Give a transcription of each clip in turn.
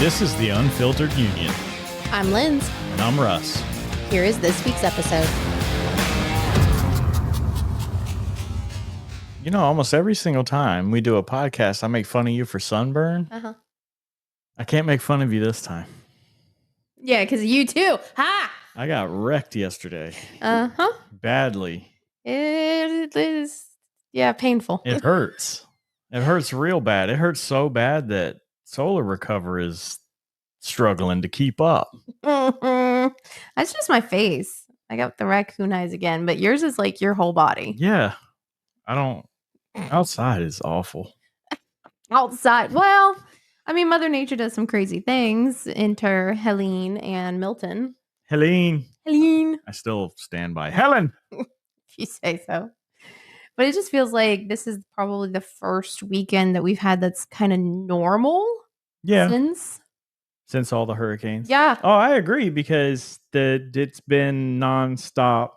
This is the Unfiltered Union. I'm Linz. And I'm Russ. Here is this week's episode. You know, almost every single time we do a podcast, I make fun of you for sunburn. Uh-huh. I can't make fun of you this time. Yeah, because you too. Ha! I got wrecked yesterday. Uh-huh. Badly. It is, painful. It hurts. It hurts real bad. It hurts so bad that Solar Recover is struggling to keep up. That's just my face. I got the raccoon eyes again, but yours is like your whole body. Yeah. Outside is awful. Outside. Well, I mean, Mother Nature does some crazy things. Enter Helene and Milton. Helene. I still stand by Helen. If you say so. But it just feels like this is probably the first weekend that we've had that's kind of normal. Yeah. Since all the hurricanes. Yeah. Oh, I agree because it's been nonstop.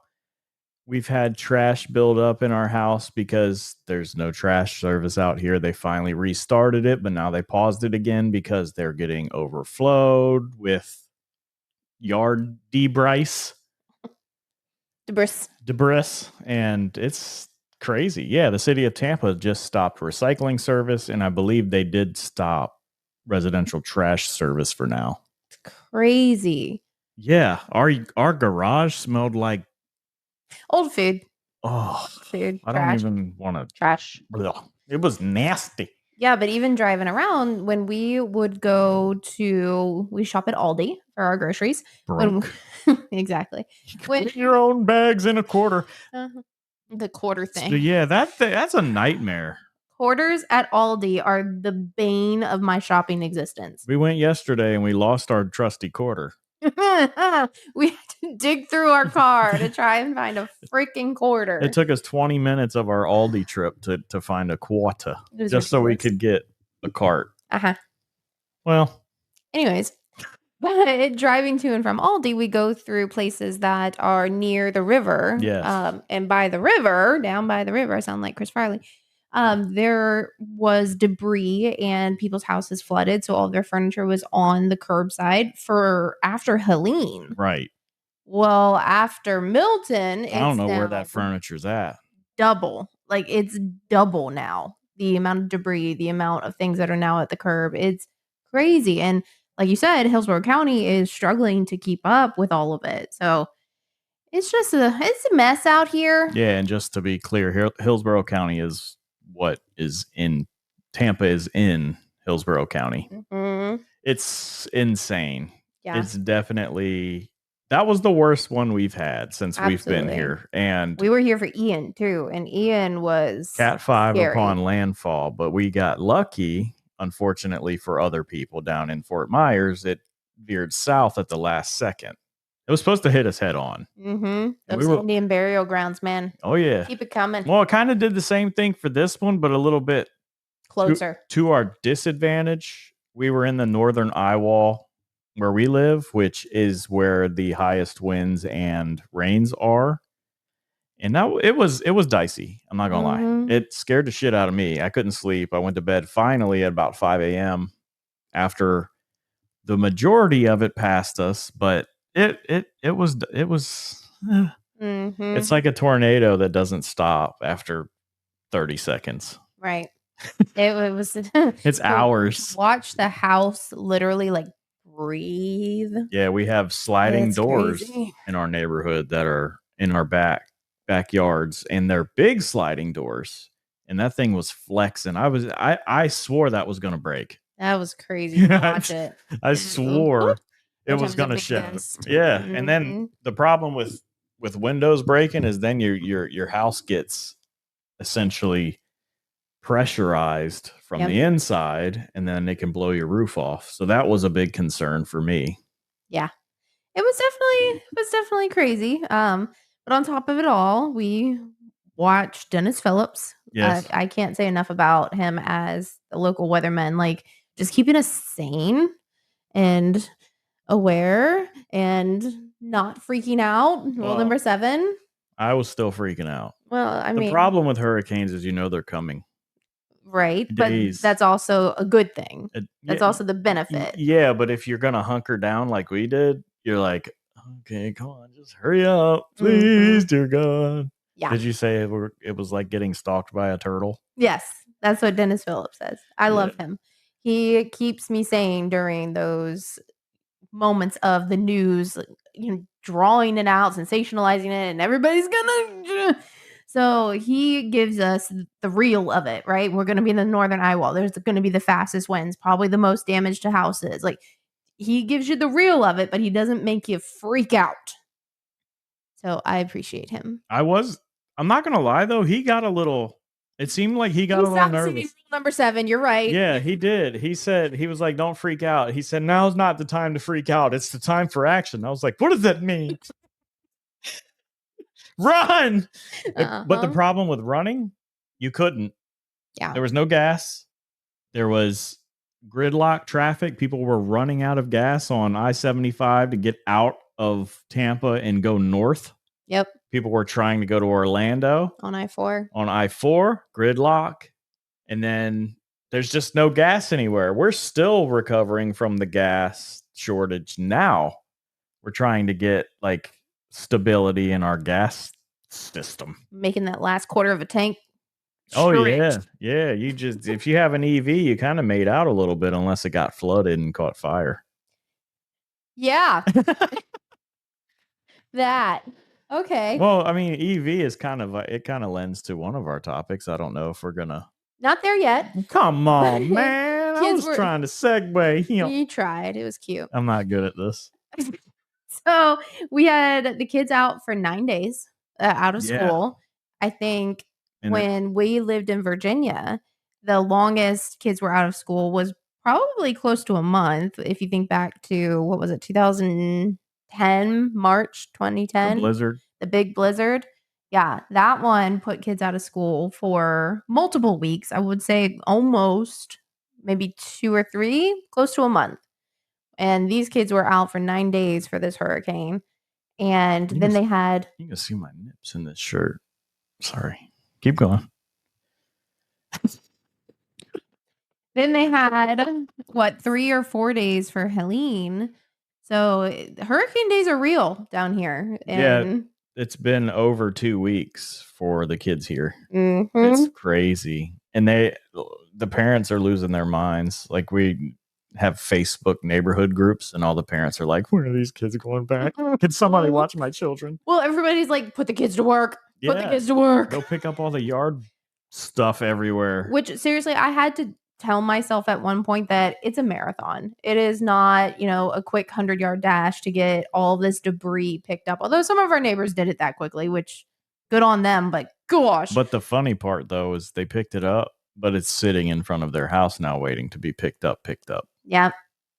We've had trash build up in our house because there's no trash service out here. They finally restarted it, but now they paused it again because they're getting overflowed with yard debris, and it's crazy. Yeah, the city of Tampa just stopped recycling service, and I believe they did stop residential trash service for now. It's crazy. Yeah, our garage smelled like old food. Oh, food. I trash. don't even want to. Trash. It was nasty. Yeah, but even driving around, when we would we shop at Aldi for our groceries. Exactly. Put your own bags in a quarter. The quarter thing. So yeah, that's a nightmare. Quarters at Aldi are the bane of my shopping existence. We went yesterday and we lost our trusty quarter. We had to dig through our car to try and find a freaking quarter. It took us 20 minutes of our Aldi trip to find a quarter just so we could get a cart. Well, anyways, but driving to and from Aldi, we go through places that are near the river. Yes. And by the river, down by the river, I sound like Chris Farley. There was debris and people's houses flooded, so all of their furniture was on the curbside for after Helene. Right. Well, after Milton, I don't know where that furniture's at. Double. Like, it's double now. The amount of debris, the amount of things that are now at the curb. It's crazy. And like you said, Hillsborough County is struggling to keep up with all of it. So it's just it's a mess out here. Yeah, and just to be clear, Hillsborough County is what is in Tampa is in Hillsborough County. Mm-hmm. It's insane. Yeah. It's definitely, that was the worst one we've had since Absolutely. We've been here. And we were here for Ian too. And Ian was Cat 5 scary. Upon landfall, but we got lucky, unfortunately for other people down in Fort Myers. It veered south at the last second. It was supposed to hit us head on. Mm-hmm. Those Indian burial grounds, man. Oh, yeah. Keep it coming. Well, it kind of did the same thing for this one, but a little bit closer. To our disadvantage. We were in the northern eye wall where we live, which is where the highest winds and rains are. And now it was dicey. I'm not going to lie. It scared the shit out of me. I couldn't sleep. I went to bed finally at about 5 a.m. after the majority of it passed us, but it was it's like a tornado that doesn't stop after 30 seconds. Right. It was it's hours. Watch the house literally like breathe. Yeah, we have sliding doors in our neighborhood that are in our backyards, and they're big sliding doors. And that thing was flexing. I swore that was gonna break. That was crazy to watch it. I swore it was gonna shatter. Yeah. And then the problem with windows breaking is then your house gets essentially pressurized from the inside, and then it can blow your roof off. So that was a big concern for me. Yeah. It was definitely crazy. But on top of it all, we watched Dennis Phillips. Yes. I can't say enough about him as the local weatherman, like just keeping us sane and aware and not freaking out. Rule number 7. I was still freaking out. Well, I mean, the problem with hurricanes is they're coming. Right, but days. that's also a good thing. That's Yeah, also the benefit. yeah, but if you're gonna hunker down like we did, you're like, okay, come on, just hurry up, please, Mhm. dear God. Yeah. Did you say it was like getting stalked by a turtle? Yes, that's what Dennis Phillips says. I Yeah. love him. He keeps me sane during those moments of the news, like, drawing it out, sensationalizing it, and everybody's gonna. So he gives us the real of it, right? We're gonna be in the northern eye wall. There's gonna be the fastest winds, probably the most damage to houses. Like he gives you the real of it, but he doesn't make you freak out. So I appreciate him. I'm not gonna lie though, he got a little. It seemed like he got He a little stopped singing nervous. rule number 7. You're right. Yeah, he did. He said he was like, "Don't freak out." He said, "Now's not the time to freak out. It's the time for action." I was like, "What does that mean?" Run! But the Uh-huh. problem with running, you couldn't. Yeah. There was no gas. There was gridlock traffic. People were running out of gas on I-75 to get out of Tampa and go north. Yep. People were trying to go to Orlando On I-4. on I-4, gridlock. And then there's just no gas anywhere. We're still recovering from the gas shortage now. We're trying to get like stability in our gas system. Making that last quarter of a tank. Oh yeah. stretched. Yeah, you just if you have an EV, you kind of made out a little bit unless it got flooded and caught fire. Yeah. That. Okay. Well, I mean, EV is kind of it kind of lends to one of our topics. I don't know if we're gonna. Not there yet. Come on, man! I Kids was were- trying to segue. You tried. It was cute. I'm not good at this. So we had the kids out for 9 days out of Yeah. school. I think And when we lived in Virginia, the longest kids were out of school was probably close to a month. If you think back to what was it, 2010, March the 2010, blizzard. the big blizzard. Yeah, that one put kids out of school for multiple weeks. I would say almost maybe 2 or 3, close to a month. And these kids were out for 9 days for this hurricane. And then they had. You can see my nips in this shirt. Sorry. Keep going. Then they had, what, 3 or 4 days for Helene. So hurricane days are real down here. And It's been over 2 weeks for the kids here. Mhm. It's crazy. And the parents are losing their minds. Like we have Facebook neighborhood groups and all the parents are like, when are these kids going back? Can somebody watch my children? Well, everybody's like, put the kids to work. Put the Yeah. kids to work. Go pick up all the yard stuff everywhere. Which seriously, I had to tell myself at one point that it's a marathon. It is not, a quick 100-yard dash to get all this debris picked up. Although some of our neighbors did it that quickly, which good on them, but gosh. But the funny part though is they picked it up, but it's sitting in front of their house now waiting to be picked up. Yeah,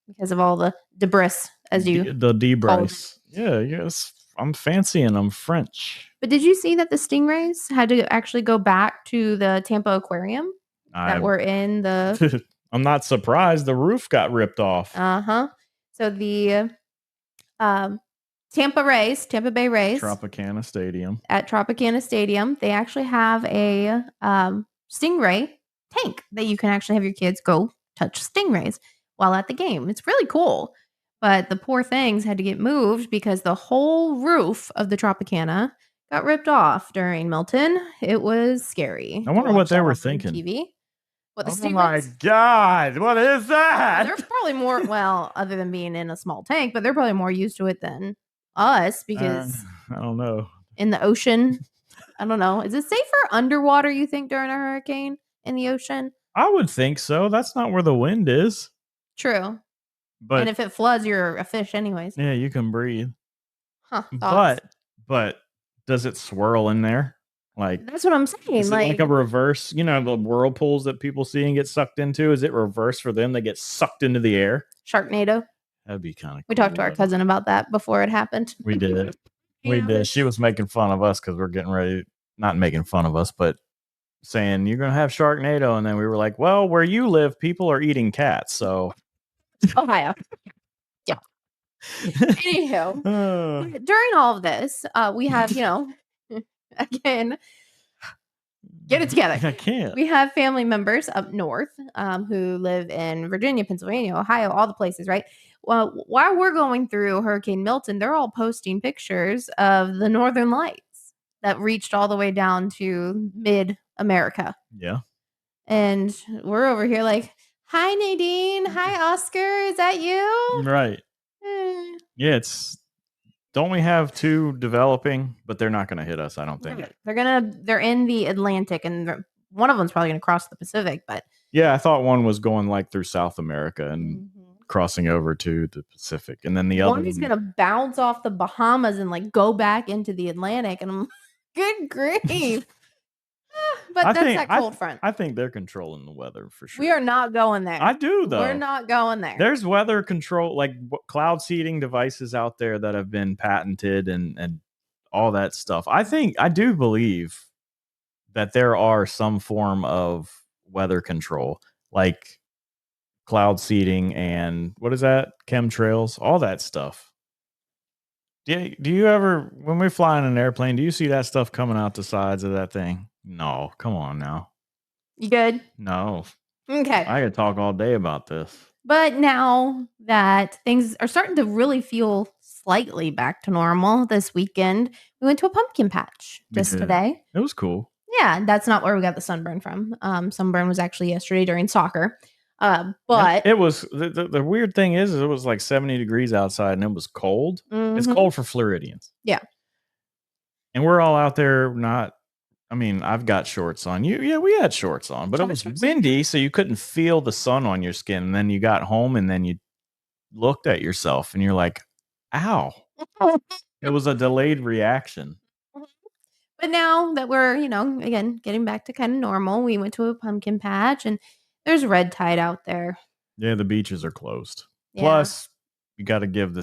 because of all the debris, as you the debris. it. Yeah, yes. I'm fancy and I'm French. But did you see that the stingrays had to actually go back to the Tampa Aquarium that were in the I'm not surprised the roof got ripped off. So the Tampa Bay Rays Tropicana Stadium. At Tropicana Stadium, they actually have a stingray tank that you can actually have your kids go touch stingrays while at the game. It's really cool. But the poor things had to get moved because the whole roof of the Tropicana got ripped off during Milton. It was scary. I wonder what they were thinking. TV. What the Oh my God, what is that? They're probably more, well, other than being in a small tank, but they're probably more used to it than us because I don't know. In the ocean, I don't know. Is it safer underwater, you think, during a hurricane in the ocean? I would think so. That's not where the wind is. True. But and if it floods, you're a fish anyways. Yeah, you can breathe. Huh. But does it swirl in there? Like that's what I'm saying. Is it like a reverse, the whirlpools that people see and get sucked into? Is it reverse for them? They get sucked into the air? Sharknado. That'd be kind of cool. We talked to our cousin about that before it happened. We did. We did. She was making fun of us because we're getting ready, not making fun of us, but saying you're going to have Sharknado. And then we were like, well, where you live, people are eating cats. So Ohio. Yeah. Anywho, during all of this, we have, again, Get it together. I can't. We have family members up north who live in Virginia, Pennsylvania, Ohio, all the places, right? Well, while we're going through Hurricane Milton, they're all posting pictures of the northern lights that reached all the way down to mid America. Yeah. And we're over here like, hi, Nadine. Hi, Oscar. Is that you? Right. Yeah, don't we have two developing, but they're not going to hit us, I don't think. They're in the Atlantic, and one of them's probably going to cross the Pacific, but yeah, I thought one was going like through South America and crossing over to the Pacific, and then the other one is going to bounce off the Bahamas and like go back into the Atlantic, and I'm good grief. But that's that cold front. I think they're controlling the weather for sure. We are not going there. I do, though. We're not going there. There's weather control, like cloud seeding devices out there that have been patented and all that stuff. I do believe that there are some form of weather control, like cloud seeding and what is that? Chemtrails, all that stuff. Do you ever, when we fly in an airplane, do you see that stuff coming out the sides of that thing? No, come on now. You good? No. Okay. I could talk all day about this. But now that things are starting to really feel slightly back to normal this weekend, we went to a pumpkin patch just today. It was cool. Yeah, that's not where we got the sunburn from. Sunburn was actually yesterday during soccer. But it was the weird thing is it was like 70 degrees outside and it was cold. It's cold for Floridians. Yeah. And we're all out there I've got shorts on. We had shorts on, but it was windy, so you couldn't feel the sun on your skin. And then you got home and then you looked at yourself and you're like, ow. It was a delayed reaction. But now that we're, again, getting back to kind of normal, we went to a pumpkin patch and there's red tide out there. Yeah, the beaches are closed. Yeah. Plus, you got to give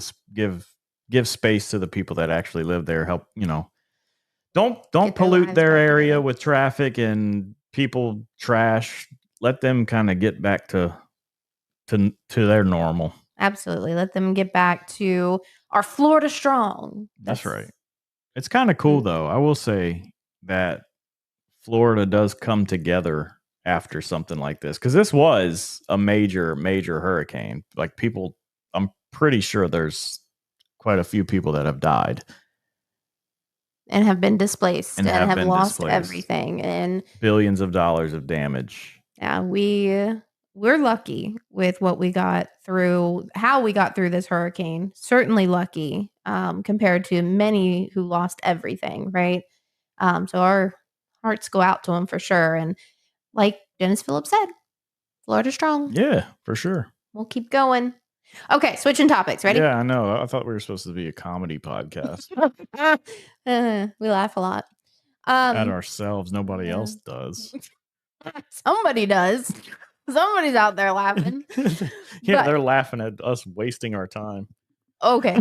space to the people that actually live there. Help, don't pollute their area with traffic and people trash. Let them kind of get back to their normal. Absolutely. Let them get back to our Florida strong. That's right. It's kind of cool, though. I will say that Florida does come together after something like this, because this was a major hurricane. Like I'm pretty sure there's quite a few people that have died and have been displaced and have lost everything and billions of dollars of damage. Yeah, we're lucky with what we got through, how we got through this hurricane. Certainly lucky compared to many who lost everything, right? So our hearts go out to them for sure. And like Dennis Phillips said, Florida strong. Yeah, for sure. We'll keep going. Okay, switching topics. Ready? Yeah, I know. I thought we were supposed to be a comedy podcast. We laugh a lot. At ourselves. Nobody else does. Somebody does. Somebody's out there laughing. Yeah, they're laughing at us wasting our time. Okay.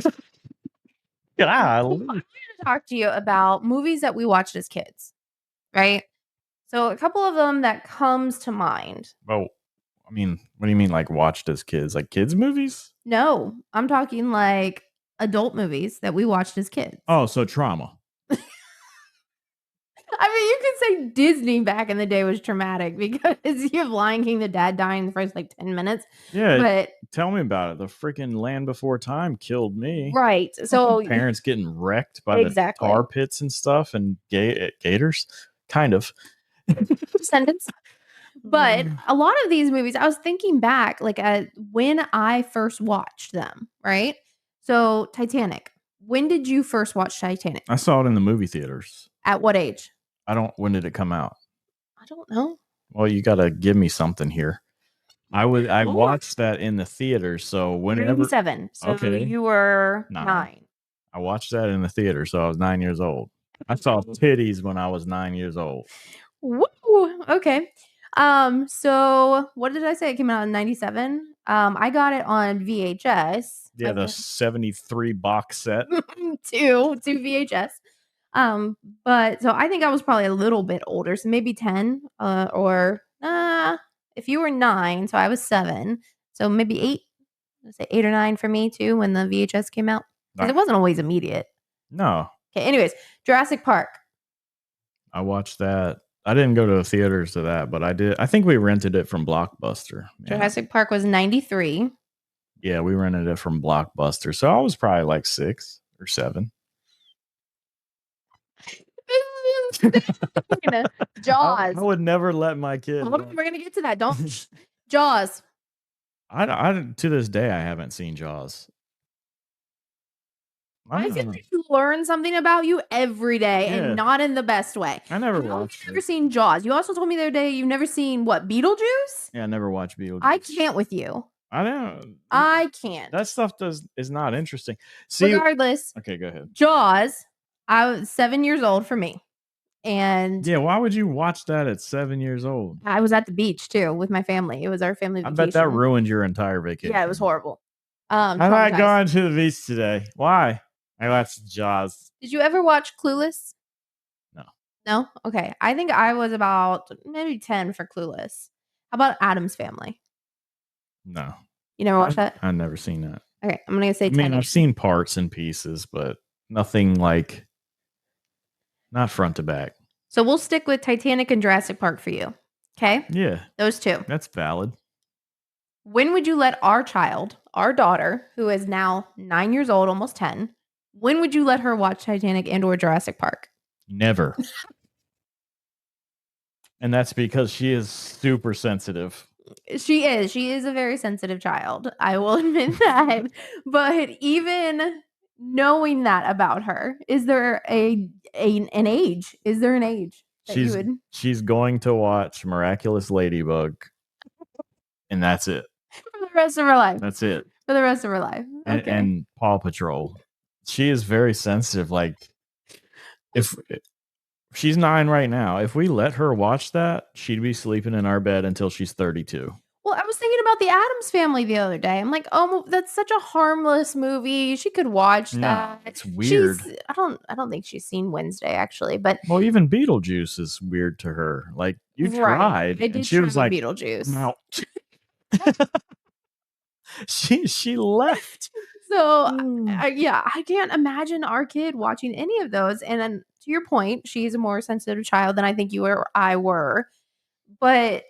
I want to talk to you about movies that we watched as kids, right? So a couple of them that comes to mind. Oh, what do you mean like watched as kids? Like kids movies? No, I'm talking like adult movies that we watched as kids. Oh, so trauma. You could say Disney back in the day was traumatic because you have Lion King, the dad dying in the first 10 minutes. Yeah, but tell me about it. The freaking Land Before Time killed me. Right. So parents getting wrecked by the tar pits and stuff and gators. Kind of. Descendants. But a lot of these movies, I was thinking back when I first watched them, right? So Titanic. When did you first watch Titanic? I saw it in the movie theaters. At what age? When did it come out? I don't know. Well, you got to give me something here. I watched that in the theater. So whenever 97. So okay. You were 9. I watched that in the theater. So I was 9 years old. I saw titties when I was 9 years old. Woo! Okay. So what did I say? It came out in 97. I got it on VHS. Yeah, the 73 box set. two VHS. But so I think I was probably a little bit older, so maybe 10, if you were 9, so I was 7, so maybe 8. Let's say 8 or 9 for me too when the VHS came out, because it wasn't always immediate. No. Okay. Anyways, Jurassic Park. I watched that. I didn't go to the theaters to that, but I did. I think we rented it from Blockbuster. Yeah. Jurassic Park was 93. Yeah, we rented it from Blockbuster. So I was probably like 6 or 7. Jaws. I would never let my kid. Hold on, we're gonna get to that. Don't Jaws. I to this day I haven't seen Jaws. I feel like you learn something about you every day, Yeah. and not in the best way. I never How have watched you never it. seen Jaws? You also told me the other day you've never seen what, Beetlejuice? Yeah, I never watched Beetlejuice. I can't with you. I don't. I can't. That stuff is not interesting. See, Regardless, okay, go ahead. Jaws. I was 7 years old for me, and Yeah, why would you watch that at 7 years old? I was at the beach too with my family. It was our family I vacation. bet that ruined your entire vacation. Yeah, it was horrible. I'm not going to the beach today. Why? I watched Jaws. Did you ever watch Clueless? No. No? Okay. I think I was about maybe 10 for Clueless. How about Addams Family? No. You never watched that? I've never seen that. Okay, I'm gonna say 10. I mean, I've seen parts and pieces, but nothing like not front to back. So we'll stick with Titanic and Jurassic Park for you. Okay? Yeah. Those two. That's valid. When would you let our child, our daughter, who is now 9 years old, almost 10, when would you let her watch Titanic and or Jurassic Park? Never. And that's because she is super sensitive. She is a very sensitive child. I will admit that. But even knowing that about her, is there an age? Is there an age that she's going to watch Miraculous Ladybug, and that's it. For the rest of her life. That's it. For the rest of her life. Okay. And Paw Patrol. She is very sensitive. Like, if she's 9 right now, if we let her watch that, she'd be sleeping in our bed until she's 32. Well, I was thinking about the Addams Family the other day. I'm like, oh, that's such a harmless movie. She could watch that. It's weird. I don't think she's seen Wednesday actually, but well, even Beetlejuice is weird to her. Like, you tried, and she was like, Beetlejuice. No. she left. So yeah, I can't imagine our kid watching any of those. And then to your point, she's a more sensitive child than I think you or I were. But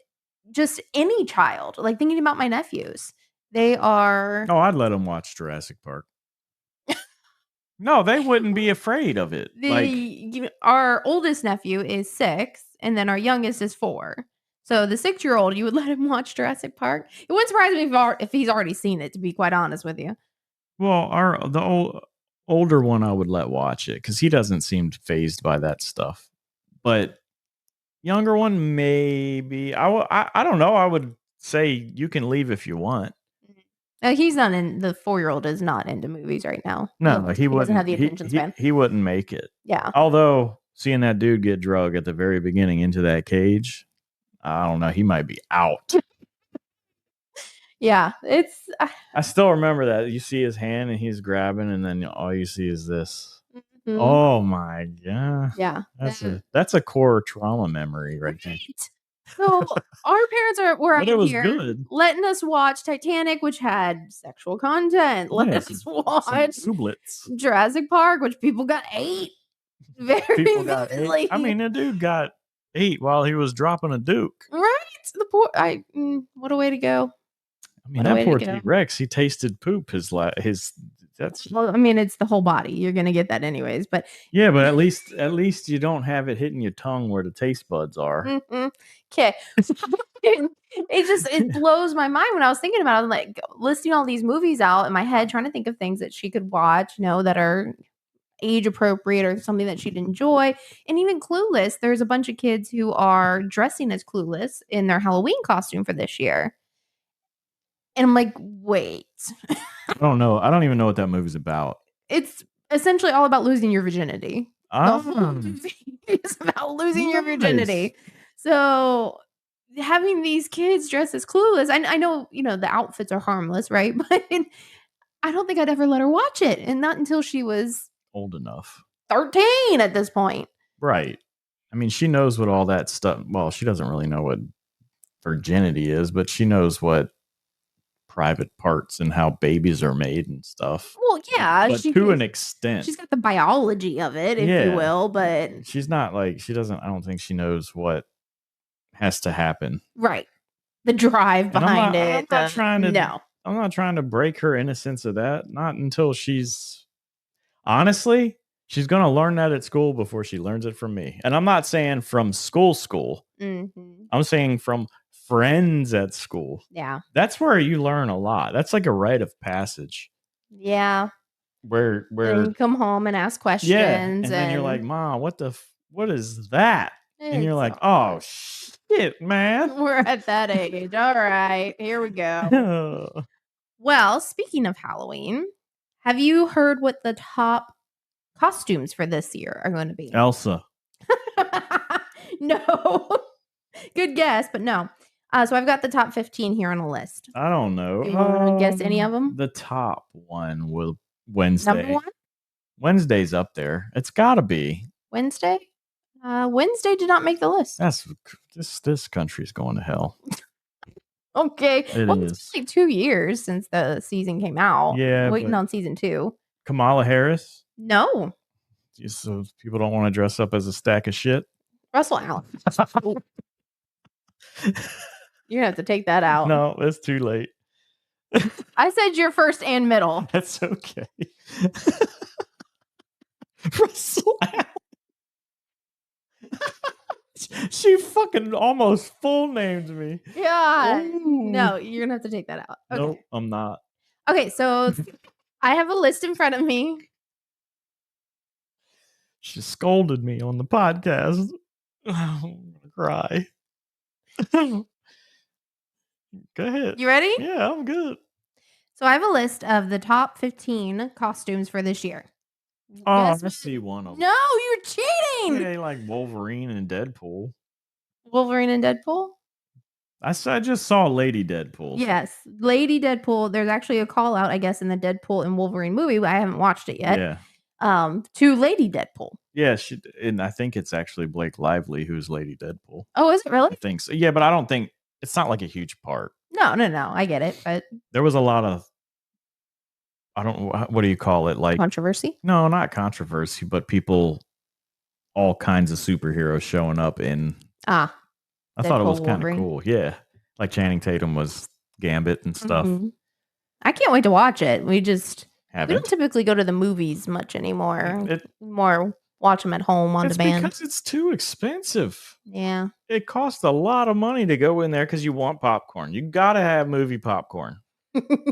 just any child, like thinking about my nephews, they are. Oh, I'd let them watch Jurassic Park. No, they wouldn't be afraid of it. Our oldest nephew is 6, and then our youngest is 4. So the 6-year-old, you would let him watch Jurassic Park? It wouldn't surprise me if he's already seen it, to be quite honest with you. Well, the older one I would let watch it because he doesn't seem fazed by that stuff. But younger one, maybe. I don't know. I would say you can leave if you want. He's not in. The 4-year-old is not into movies right now. No, he wouldn't. Doesn't have the attention span. He wouldn't make it. Yeah. Although seeing that dude get drug at the very beginning into that cage, I don't know. He might be out. Yeah, it's. I still remember that. You see his hand and he's grabbing, and then all you see is this. Mm-hmm. Oh my god! Yeah, that's a core trauma memory right there. So our parents were out here good. letting us watch Titanic, which had sexual content. Let us watch Jurassic Park, which people got 8. Very vividly. 8. I mean, the dude got 8 while he was dropping a Duke. Right? The poor. What a way to go. I mean, that poor T-Rex, he tasted poop. That's. Well, I mean, it's the whole body. You're gonna get that anyways, but yeah, but at least you don't have it hitting your tongue where the taste buds are. Okay, it blows my mind when I was thinking about it. I'm like listing all these movies out in my head, trying to think of things that she could watch, that are age appropriate or something that she'd enjoy. And even Clueless, there's a bunch of kids who are dressing as Clueless in their Halloween costume for this year. And I'm like, wait. I don't know. I don't even know what that movie's about. It's essentially all about losing your virginity. The whole movie is about losing your virginity. So having these kids dressed as Clueless, I know, the outfits are harmless, right? But I don't think I'd ever let her watch it. And not until she was old enough. 13 at this point. Right. I mean, she knows what all that stuff. Well, she doesn't really know what virginity is, but she knows what private parts and how babies are made and stuff. Well, yeah, but to an extent. she's got the biology of it, if you will, but she's not like she doesn't. I don't think she knows what has to happen. Right. The drive behind it. I'm not trying to. No. I'm not trying to break her innocence of that. Not until she's honestly. She's going to learn that at school before she learns it from me. And I'm not saying from school. Mm-hmm. I'm saying from friends at school. Yeah. That's where you learn a lot. That's like a rite of passage. Yeah. Where and you come home and ask questions. Yeah. And then you're like, Mom, what is that? And you're like, oh shit, man. We're at that age. All right. Here we go. Well, speaking of Halloween, have you heard what the top costumes for this year are going to be? Elsa. No. Good guess, but no. So I've got the top 15 here on a list. I don't know. Do you want to guess any of them? The top one will Wednesday. Number one? Wednesday's up there. It's got to be. Wednesday? Wednesday did not make the list. This country's going to hell. Okay. It is. It's like 2 years since the season came out. Yeah. Waiting on season 2. Kamala Harris? No. So people don't want to dress up as a stack of shit? Russell Allen. You're gonna have to take that out. No, it's too late. I said your first and middle. That's okay. Russell Allen. She fucking almost full named me. Yeah. Ooh. No, you're gonna have to take that out. Okay. Nope, I'm not. Okay, so I have a list in front of me. She scolded me on the podcast. I'm gonna cry. Go ahead. You ready? Yeah, I'm good. So I have a list of the top 15 costumes for this year. Oh, I see one of them. No, you're cheating. Yeah, like Wolverine and Deadpool. Wolverine and Deadpool? I just saw Lady Deadpool. Yes, Lady Deadpool. There's actually a call out, I guess, in the Deadpool and Wolverine movie, but I haven't watched it yet. Yeah. To Lady Deadpool. Yeah, and I think it's actually Blake Lively who's Lady Deadpool. Oh, is it really? I think so. Yeah, but I don't think it's not like a huge part. No, I get it, but there was a lot of what do you call it? Like controversy? No, not controversy, but people, all kinds of superheroes showing up in. I thought it was kind of cool. Yeah, like Channing Tatum was Gambit and stuff. Mm-hmm. I can't wait to watch it. We don't typically go to the movies much anymore. More watch them at home on demand. Because it's too expensive. Yeah. It costs a lot of money to go in there because you want popcorn. You got to have movie popcorn.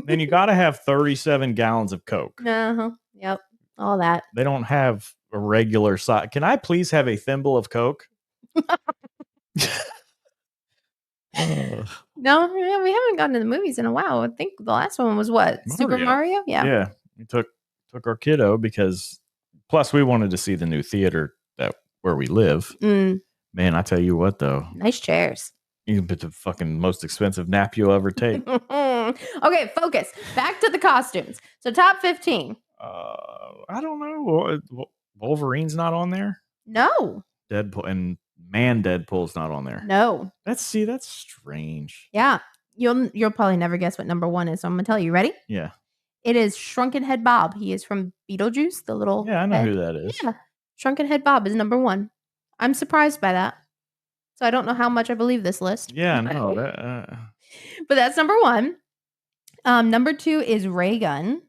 Then you got to have 37 gallons of Coke. Uh-huh. Yep. All that. They don't have a regular size. Can I please have a thimble of Coke? No, we haven't gone to the movies in a while. I think the last one was what? Mario. Super Mario? Yeah. Yeah. We took our kiddo because plus we wanted to see the new theater where we live. Man, I tell you what though. Nice chairs. You can put the fucking most expensive nap you'll ever take. Okay, focus. Back to the costumes. So top 15. I don't know. Wolverine's not on there? No. Deadpool and Deadpool's not on there. No. That's strange. Yeah. You'll probably never guess what number 1 is, so I'm gonna tell you. Ready? Yeah. It is Shrunken Head Bob. He is from Beetlejuice, the little I know who that is. Yeah. Shrunken Head Bob is number 1. I'm surprised by that. So I don't know how much I believe this list. Yeah, no. But that's number 1. Number 2 is Ray Gunn.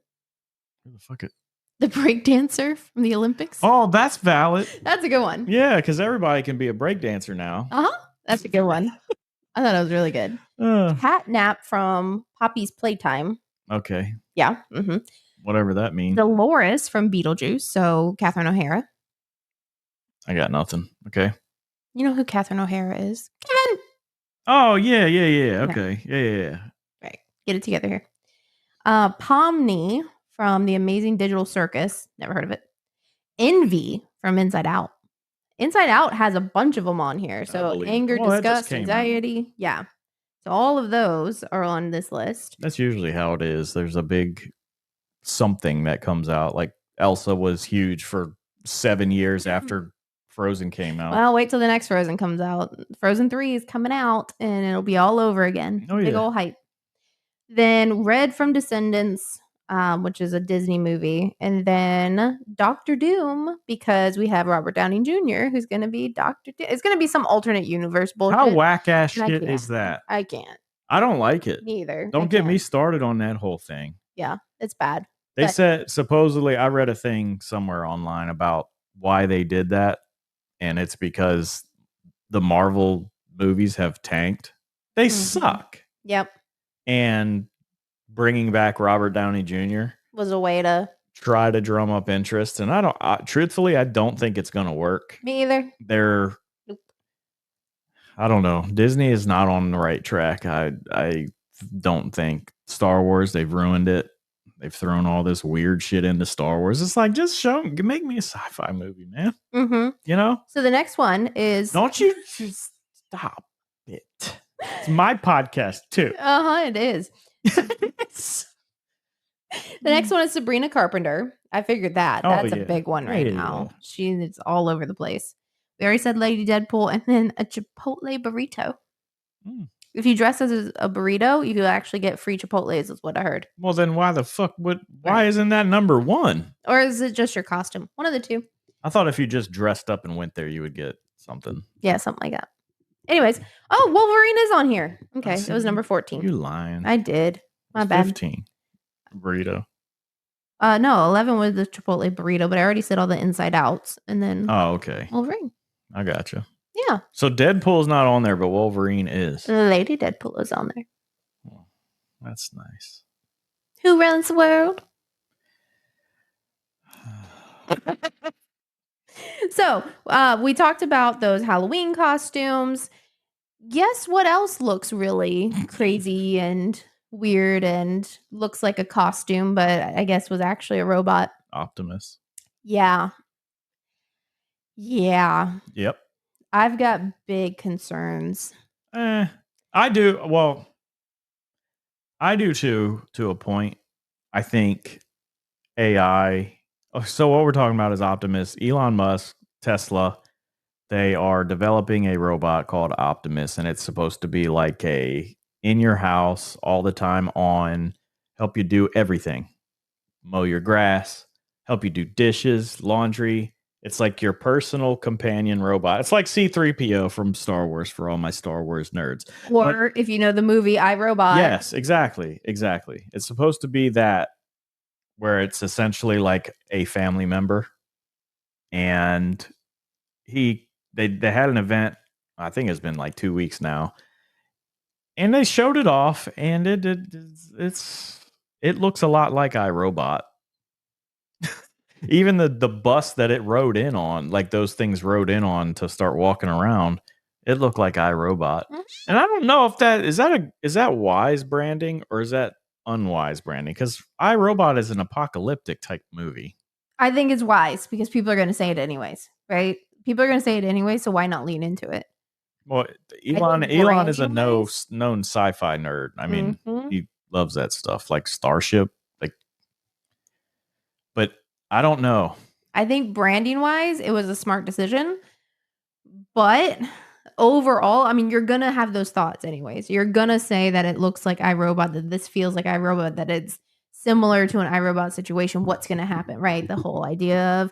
Who the fuck it? The breakdancer from the Olympics. Oh, that's valid. That's a good one. Yeah, because everybody can be a breakdancer now. That's a good one. I thought it was really good. Catnap from Poppy's Playtime. Okay. Yeah. Mm-hmm. Whatever that means. Dolores from Beetlejuice. So Catherine O'Hara. I got nothing. Okay. You know who Catherine O'Hara is? Kevin. Oh, yeah. Okay. Yeah. Right. Get it together here. Pomni from The Amazing Digital Circus. Never heard of it. Envy from Inside Out. Inside Out has a bunch of them on here. So anger, disgust, anxiety. Yeah. So all of those are on this list. That's usually how it is. There's a big something that comes out. Like Elsa was huge for 7 years after Frozen came out. Well, wait till the next Frozen comes out. Frozen 3 is coming out and it'll be all over again. Oh, yeah. Big old hype. Then Red from Descendants. which is a Disney movie, and then Doctor Doom because we have Robert Downey Jr. who's going to be Doctor Doom. It's going to be some alternate universe bullshit. How whack ass and shit is that? I can't. I don't like it. Neither. Don't get me started on that whole thing. Yeah, it's bad. They said supposedly I read a thing somewhere online about why they did that, and it's because the Marvel movies have tanked. They suck. Yep. And bringing back Robert Downey Jr. was a way to try to drum up interest, and truthfully, I don't think it's going to work. Me either. Nope. I don't know. Disney is not on the right track. I don't think Star Wars, they've ruined it. They've thrown all this weird shit into Star Wars. It's like, just make me a sci-fi movie, man. Mm-hmm. You know? So the next one is... Don't you just stop it. It's my podcast, too. It is. The next one is Sabrina Carpenter. I figured that. That's a big one right now. It's all over the place. We already said Lady Deadpool, and then a Chipotle burrito. If you dress as a burrito, you actually get free Chipotles, is what I heard. Well, then why the fuck why isn't that number one? Or is it just your costume? One of the two. I thought if you just dressed up and went there, you would get something. Yeah, something like that. Anyways, Wolverine is on here. Okay, it was number 14. You lying. I did. My bad. 15. Burrito. No, 11 was the Chipotle burrito, but I already said all the inside outs. And then okay. Wolverine. I gotcha. Yeah. So Deadpool's not on there, but Wolverine is. Lady Deadpool is on there. Well, that's nice. Who runs the world? So, we talked about those Halloween costumes. Guess what else looks really crazy and weird and looks like a costume, but I guess was actually a robot? Optimus. Yeah. Yep. I've got big concerns. I do. Well, I do too, to a point. I think AI. So what we're talking about is Optimus. Elon Musk, Tesla, they are developing a robot called Optimus, and it's supposed to be like a in your house all the time on, help you do everything. Mow your grass, help you do dishes, laundry. It's like your personal companion robot. It's like C-3PO from Star Wars for all my Star Wars nerds. Or if you know the movie I, Robot. Yes, exactly. It's supposed to be that, where it's essentially like a family member. And they had an event, I think it's been like 2 weeks now. And they showed it off, and it looks a lot like iRobot. Even the bus that it rode in on, like those things rode in on to start walking around, it looked like iRobot. And I don't know if is that wise branding or is that unwise branding? Because iRobot is an apocalyptic type movie. I think it's wise because people are going to say it anyways, right? People are going to say it anyway, so why not lean into it? Well, Elon is a known sci-fi nerd. I mean, he loves that stuff, like Starship, but I don't know. I think branding wise, it was a smart decision. But overall, I mean, you're going to have those thoughts anyways. You're going to say that it looks like iRobot, that this feels like iRobot, that it's similar to an iRobot situation. What's going to happen, right? The whole idea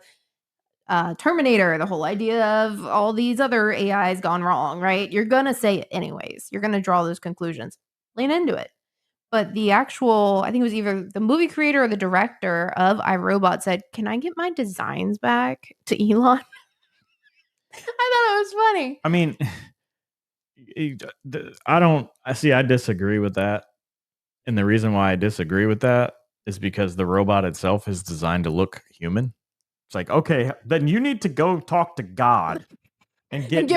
of Terminator, the whole idea of all these other AIs gone wrong, right? You're going to say it anyways. You're going to draw those conclusions. Lean into it. But the actual, I think it was either the movie creator or the director of iRobot said, "Can I get my designs back to Elon?" I thought it was funny. I mean, I disagree with that. And the reason why I disagree with that is because the robot itself is designed to look human. It's like, okay, then you need to go talk to God and get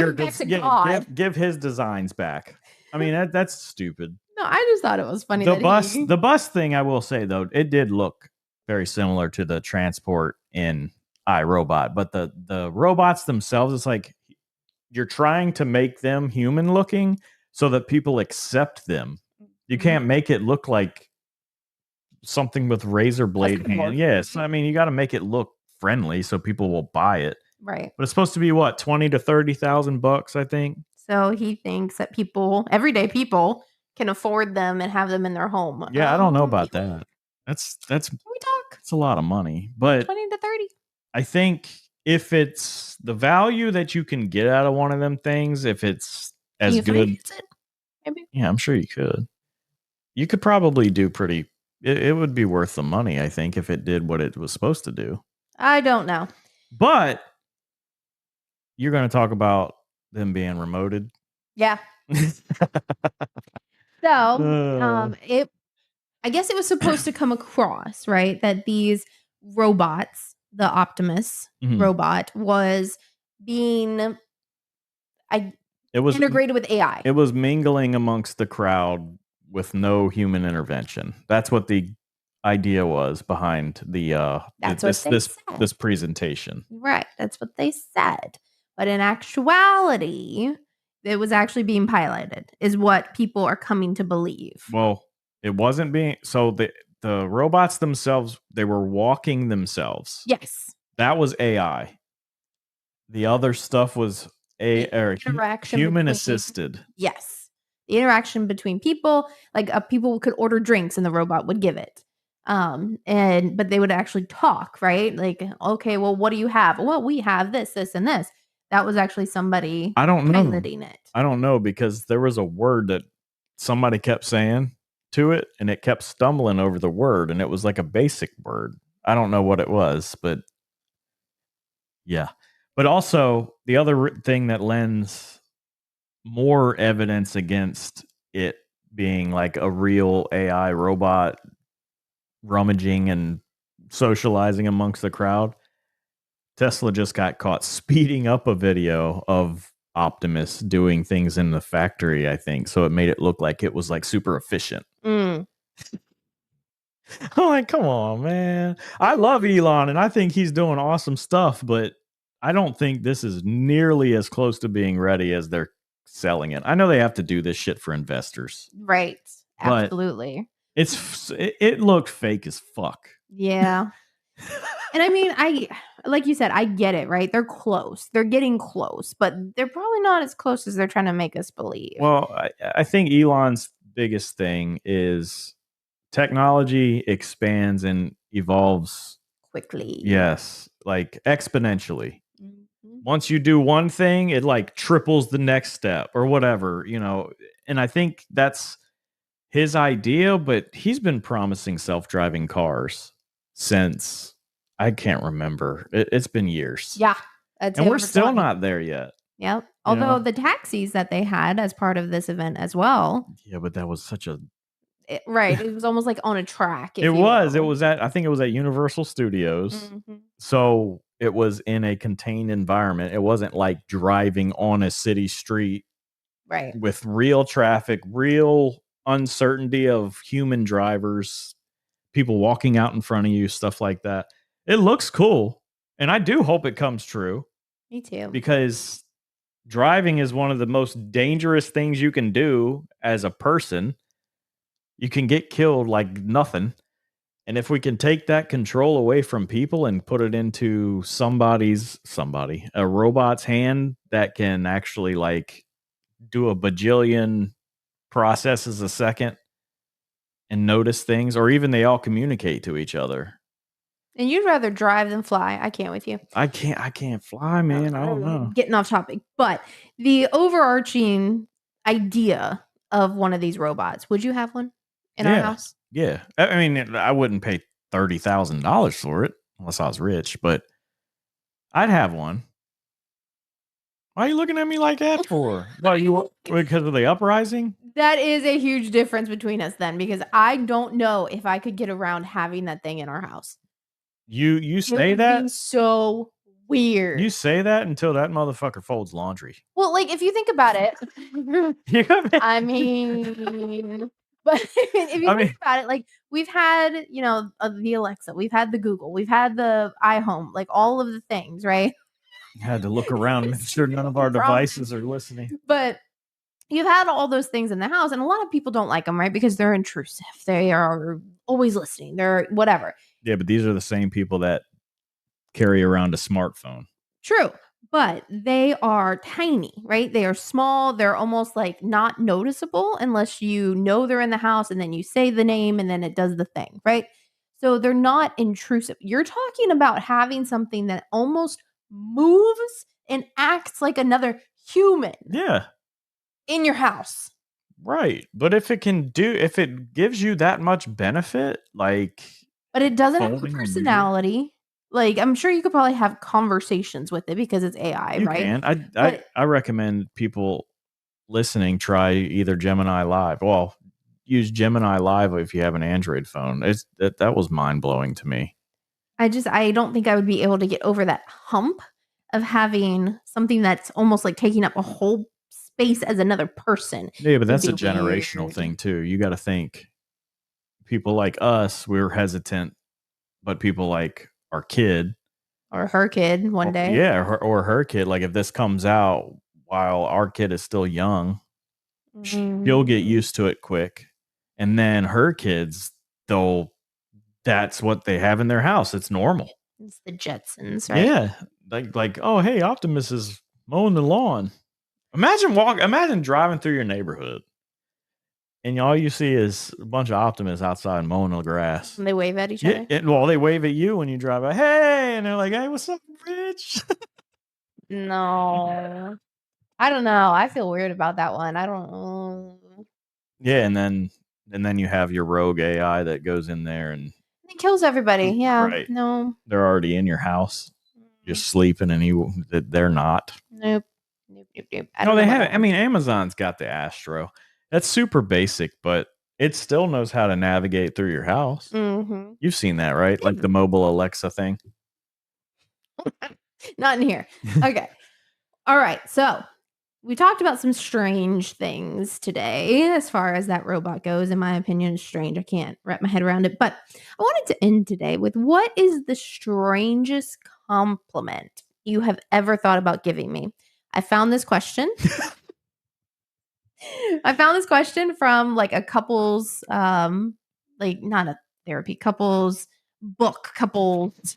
give his designs back. I mean, that's stupid. No, I just thought it was funny. The bus thing, I will say though, it did look very similar to the transport in iRobot, but the robots themselves, it's like you're trying to make them human looking so that people accept them. You can't make it look like something with razor blade hand. Yes, I mean you got to make it look friendly so people will buy it. Right. But it's supposed to be what, $20,000 to $30,000, I think. So he thinks that everyday people, can afford them and have them in their home. Yeah, I don't know about that. That's Can we talk a lot of money. But 20 to 30? I think if it's the value that you can get out of one of them things, if it's Can as you good, finance it? Maybe. yeah, I'm sure you could. You could probably do pretty. It would be worth the money, I think, if it did what it was supposed to do. I don't know. But you're going to talk about them being remoted. Yeah. So, I guess it was supposed to come across, right, that these robots, the Optimus Mhm. robot, was being It was integrated with AI. It was mingling amongst the crowd with no human intervention. That's what the idea was behind the That's what they said. this presentation. Right. That's what they said. But in actuality, it was actually being piloted, is what people are coming to believe. Well, it wasn't being so the robots themselves, they were walking themselves. Yes. That was AI. The other stuff was interaction human between- assisted. Yes. The interaction between people, like people could order drinks and the robot would give it. But they would actually talk, right? Like, okay, well, what do you have? Well, we have this, this, and this. That was actually somebody I don't know. piloting it. I don't know because there was a word that somebody kept saying to it and it kept stumbling over the word and it was like a basic word. I don't know what it was, but yeah. But also the other thing that lends more evidence against it being like a real AI robot rummaging and socializing amongst the crowd. Tesla just got caught speeding up a video of Optimus doing things in the factory, I think. So it made it look like it was like super efficient. I'm like, come on, man. I love Elon and I think he's doing awesome stuff, but I don't think this is nearly as close to being ready as they're selling it. I know they have to do this shit for investors. Right. But Absolutely. it looked fake as fuck. Yeah. And I mean, like you said, I get it, right? They're close. They're getting close, but they're probably not as close as they're trying to make us believe. Well, I think Elon's biggest thing is technology expands and evolves quickly. Yes, like exponentially. Mhm. Once you do one thing, it like triples the next step or whatever, you know. And I think that's his idea, but he's been promising self-driving cars since I can't remember. It's been years. Yeah. And we're still not there yet. Yep. Although the taxis that they had as part of this event as well. Yeah, but that was such a right. It was almost like on a track. It was at I think it was at Universal Studios. Mhm. So it was in a contained environment. It wasn't like driving on a city street Right. with real traffic, real uncertainty of human drivers, people walking out in front of you, stuff like that. It looks cool. And I do hope it comes true. Me too. Because driving is one of the most dangerous things you can do as a person. You can get killed like nothing. And if we can take that control away from people and put it into a robot's hand that can actually like do a bajillion processes a second and notice things, or even they all communicate to each other. And you'd rather drive than fly. I can't with you. I can't fly, man. I don't know. Getting off topic. But the overarching idea of one of these robots, would you have one in our house? Yeah. I mean, I wouldn't pay $30,000 for it unless I was rich, but I'd have one. Why are you looking at me like that for? Because of the uprising? That is a huge difference between us then, because I don't know if I could get around having that thing in our house. You say it would that? Be so weird. You say that until that motherfucker folds laundry. Well, like if you think about it, I mean, but if you think about it, like we've had, the Alexa, we've had the Google, we've had the iHome, like all of the things, right? Had to look around and make sure none of our devices are listening. But you've had all those things in the house, and a lot of people don't like them, right? Because they're intrusive. They are always listening. They're whatever. Yeah, but these are the same people that carry around a smartphone. True. But they are tiny, right? They are small. They're almost like not noticeable unless you know they're in the house and then you say the name and then it does the thing, right? So they're not intrusive. You're talking about having something that almost moves and acts like another human Yeah. in your house. Right. But if it gives you that much benefit, like But it doesn't have a folding or moving, personality. Like, I'm sure you could probably have conversations with it because it's AI, you right? can. But I recommend people listening try either Gemini Live. Well, use Gemini Live if you have an Android phone. That was mind blowing to me. I don't think I would be able to get over that hump of having something that's almost like taking up a whole space as another person. Yeah, but It'd that's be a generational weird. thing too. You got to think people like us, we're hesitant, but people like our kid, Or her kid one day. yeah, or her kid, like if this comes out while our kid is still young, she'll get used to it quick. And then her kids, that's what they have in their house. It's normal. It's the Jetsons, right? Yeah. Like, oh, hey, Optimus is mowing the lawn. Imagine driving through your neighborhood and all you see is a bunch of Optimists outside mowing the grass. And they wave at each Yeah, other. well, they wave at you when you drive by. Hey, and they're like, "Hey, what's up, Rich?" No. I don't know. I feel weird about that one. I don't know. Yeah, and then you have your rogue AI that goes in there and It kills everybody. Yeah. right. No. They're already in your house, just sleeping, and they're not. Nope. Nope. Nope. Nope. I No, don't they know have about it. I mean, Amazon's got the Astro. That's super basic, but it still knows how to navigate through your house. Mm-hmm. You've seen that, right? Like the mobile Alexa thing. Not in here. Okay. All right. So we talked about some strange things today as far as that robot goes. In my opinion, it's strange. I can't wrap my head around it. But I wanted to end today with what is the strangest compliment you have ever thought about giving me? I found this question. I found this question from like a couple's like not a therapy couples book couples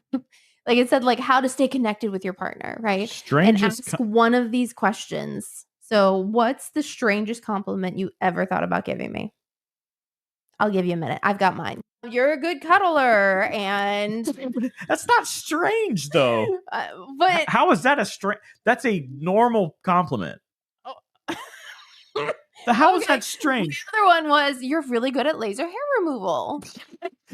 like it said like how to stay connected with your partner, right? Strangest. And ask one of these questions. So, what's the strangest compliment you ever thought about giving me? I'll give you a minute. I've got mine. You're a good cuddler, and That's not strange, though. but How is that a strange? That's a normal compliment. How is Okay. that strange? The other one was you're really good at laser hair removal.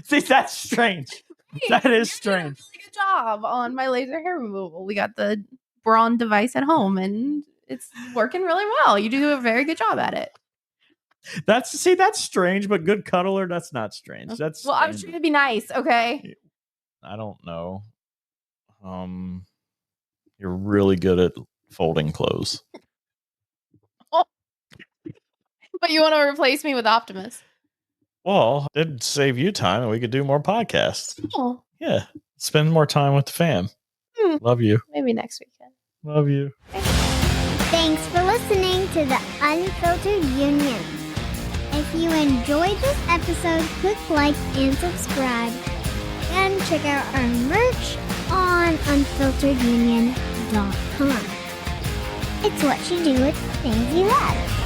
See, that's strange. That is You're doing a strange. really good job on my laser hair removal. We got the Braun device at home, and it's working really well. You do a very good job at it. That's strange, but good cuddler, that's not strange. That's Well, I was trying to be nice, okay? I don't know. You're really good at folding clothes. But you want to replace me with Optimus? Well, it'd save you time, and we could do more podcasts. Oh, Yeah, spend more time with the fam. Love you. maybe next weekend. Love you. Thanks for listening to the Unfiltered Union. If you enjoyed this episode, click like and subscribe. And check out our merch on unfilteredunion.com. It's what you do with things you love.